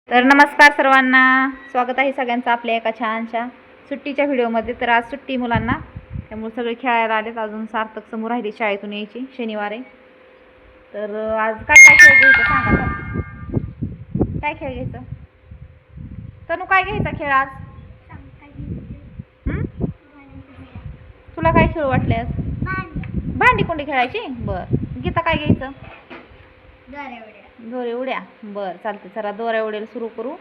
तर नमस्कार सर्वांना, स्वागत आहे सगळ्यांचं आपल्या एका छानशा सुट्टीच्या व्हिडिओमध्ये. तर आज सुट्टी मुलांना, त्यामुळे सगळे खेळायला आलेत. अजून सार्थक समोर राहिली शाळेतून यायची, शनिवार आहे. तर आज काय काय खेळ घ्यायचं सांगा तर. काय खेळ घ्यायचं तनू, काय घ्यायचा खेळ आज? तुला काय खेळ वाटले आज? भांडी कोंडी खेळायची. बर गीता, काय घ्यायचं? दोरे उड्या. बर चालते, चला दोऱ्या उड्याला सुरू करू.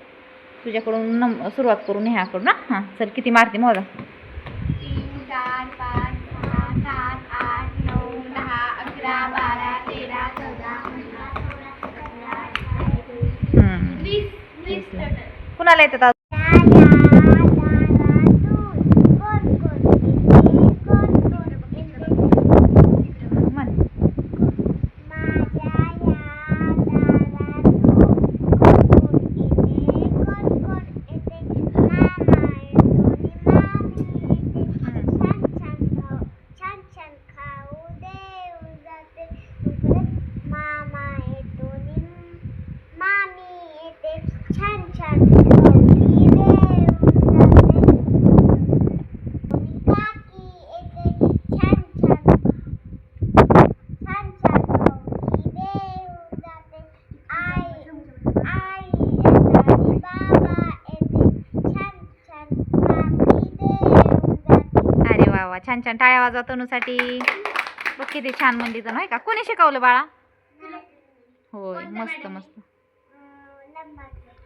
तुझ्याकडून सुरुवात करू, नेहाकडून ना. हां चल, किती मारते मोजा? 3 4 5 6 7 8 9 10 11 12 13 14 15 कुणाला येतात आज? छान छान टाळ्या वाजवा तनूसाठी. बघ किती छान म्हणली तर, नाही का? कोणी शिकवलं बाळा? होय, मस्त मस्त.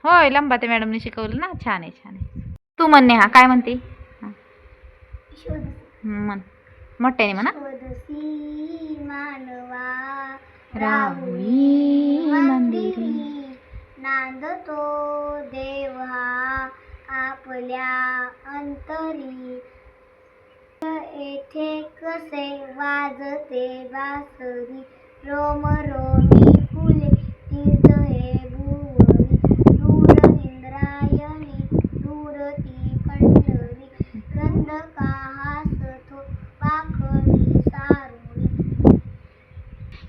होय, लंबाते मॅडमने शिकवलं ना. छान आहे, छान आहे. तू म्हणणे, हा काय म्हणते? म्हण मोठ्याने म्हणा. राहुई मंदिरी नांदतो देव हा आपल्या अंतरी, येथे कसे वाजते बासरी, रोम रोमी फुले तीर्थ हे भुवरी, दूर इंद्रायणी दूर ती पंढरी, गंधका हासतो पाखरी सारुणी.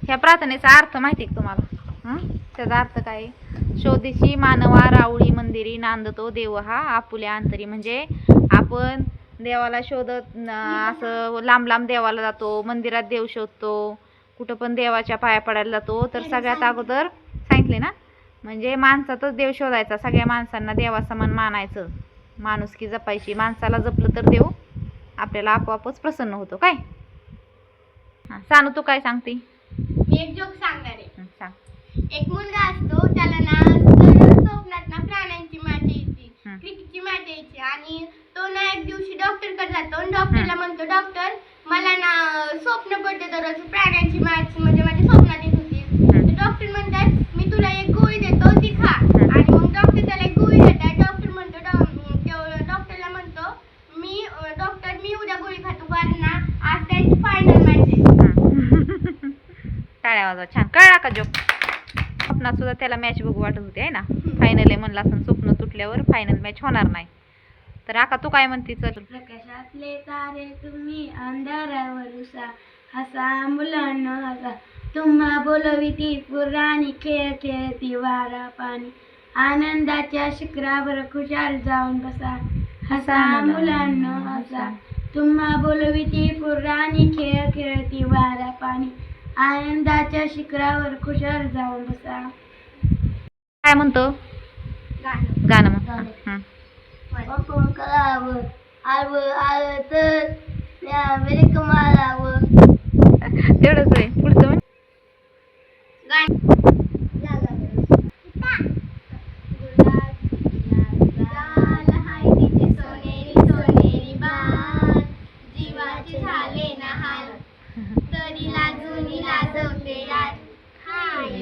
ह्या प्रार्थनेचा अर्थ माहिती का तुम्हाला? त्याचा अर्थ काय? शोधीशी मानवा राऊळी मंदिरी नांदतो देव हा आपुल्या अंतरी. म्हणजे आपण देवाला शोधत असं लांब लांब देवाला जातो, मंदिरात देव शोधतो, कुठं पण देवाच्या पाया पडायला जातो. तर सगळ्यात अगोदर सांगितले ना, म्हणजे माणसातच देव शोधायचा. सगळ्या माणसांना देवासमान मानायचं, माणुसकी जपायची. माणसाला जपलं तर देव आपल्याला आपोआपच प्रसन्न होतो. काय? हां सानू, तू काय सांगते? मी एक जोक सांगणार आहे. सांग. एक मुलगा असतो, त्याला ना स्वप्नात ना प्राण्यांची मॅच यायची, क्रिकेटची मॅच यायची. आणि तो ना एक दिवशी डॉक्टरकडे जातो आणि डॉक्टरला म्हणतो, डॉक्टर मला ना स्वप्न पडते दररोज प्राण्यांची मॅच, म्हणजे माझ्या स्वप्नात येत होती. तर डॉक्टर म्हणतात, मी तुला एक गोळी देतो, ती खा. आणि मग डॉक्टर त्याला एक गोळी देतात. डॉक्टर म्हणतो, डॉक्टरला म्हणतो, डॉक्टर मी उद्या गोळी खातो, कारण ना आज त्यांची फायनल मॅच आहे. टाळ्या वाजवा. छान कळला का जोक? स्वप्नात सुद्धा त्याला मॅच बघू वाटत होती आहे ना. फायनल आहे म्हणला असं, स्वप्न तुटल्यावर फायनल मॅच होणार नाही. तर आका तू काय म्हणते? चल. प्रकाशातले तारे तुम्ही अंधारावर उसा, हसा मुलांना हसा, तुम्हा बोलविती पुराणी खेळ खेळती वारा पाणी, आनंदाच्या शिखरावर खुशाल जाऊन बसा, हसा मुलांना हसा, तुम्हा बोलविती पुराणी खेळ खेळती वारा पाणी, आनंदाच्या शिखरावर खुशाल जाऊन बसा. काय म्हणतो? गाणं म्हणतो. आपण करावं आलं आलं तर मारावं. तेवढंच आहे. पुढचं म्हण. सोनेरी बाण, जीवाचे झाले ना हाल, तरी लाजूनी लाजवते यार,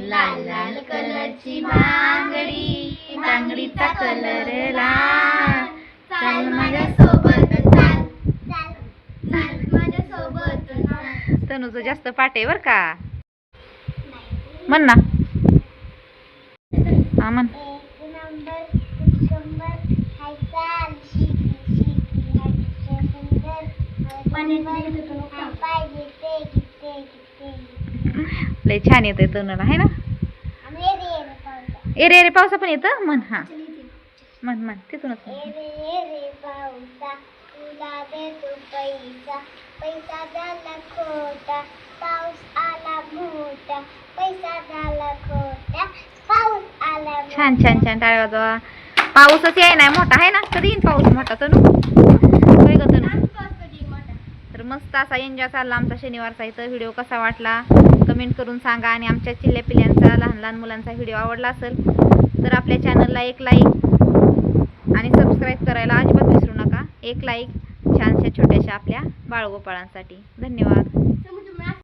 लाल लाल कलरची बांगडी, बांगडीचा कलर लाल, चाल माझ्या सोबत चाल, चाल माझ्या सोबत चाल. तनुचं जास्त पाठ आहे बर का. म्हण ना. हा म्हण. लय छान येते तनुला आहे ना. एरे रे पावसा पण येतं म्हण. हा म्हण तिथूनच म्हण. रे पावसा तुला देतो पैसा पैसा झाला खोटा पाऊस आला मोठा पैसा झाला खोटा पाऊस आला छान छान छान टाळ्या वाजवा. पाऊसच याय नाही मोठा आहे ना. कधी येईन पाऊस मोठा तनू होय ग तनू. तर मस्त असा एन्जॉय चालला आमचा शनिवारचा. इथं व्हिडिओ कसा वाटला कमेंट करून सांगा. आणि आमच्या चिल्ल्या पिल्ल्यांचा लहान लहान मुलांचा व्हिडिओ आवडला असेल तर आपल्या चॅनलला एक लाईक आणि सबस्क्राईब करायला अजिबात विसरू नका. एक लाईक छानशा छोट्याशा आपल्या बाळगोपाळांसाठी. धन्यवाद.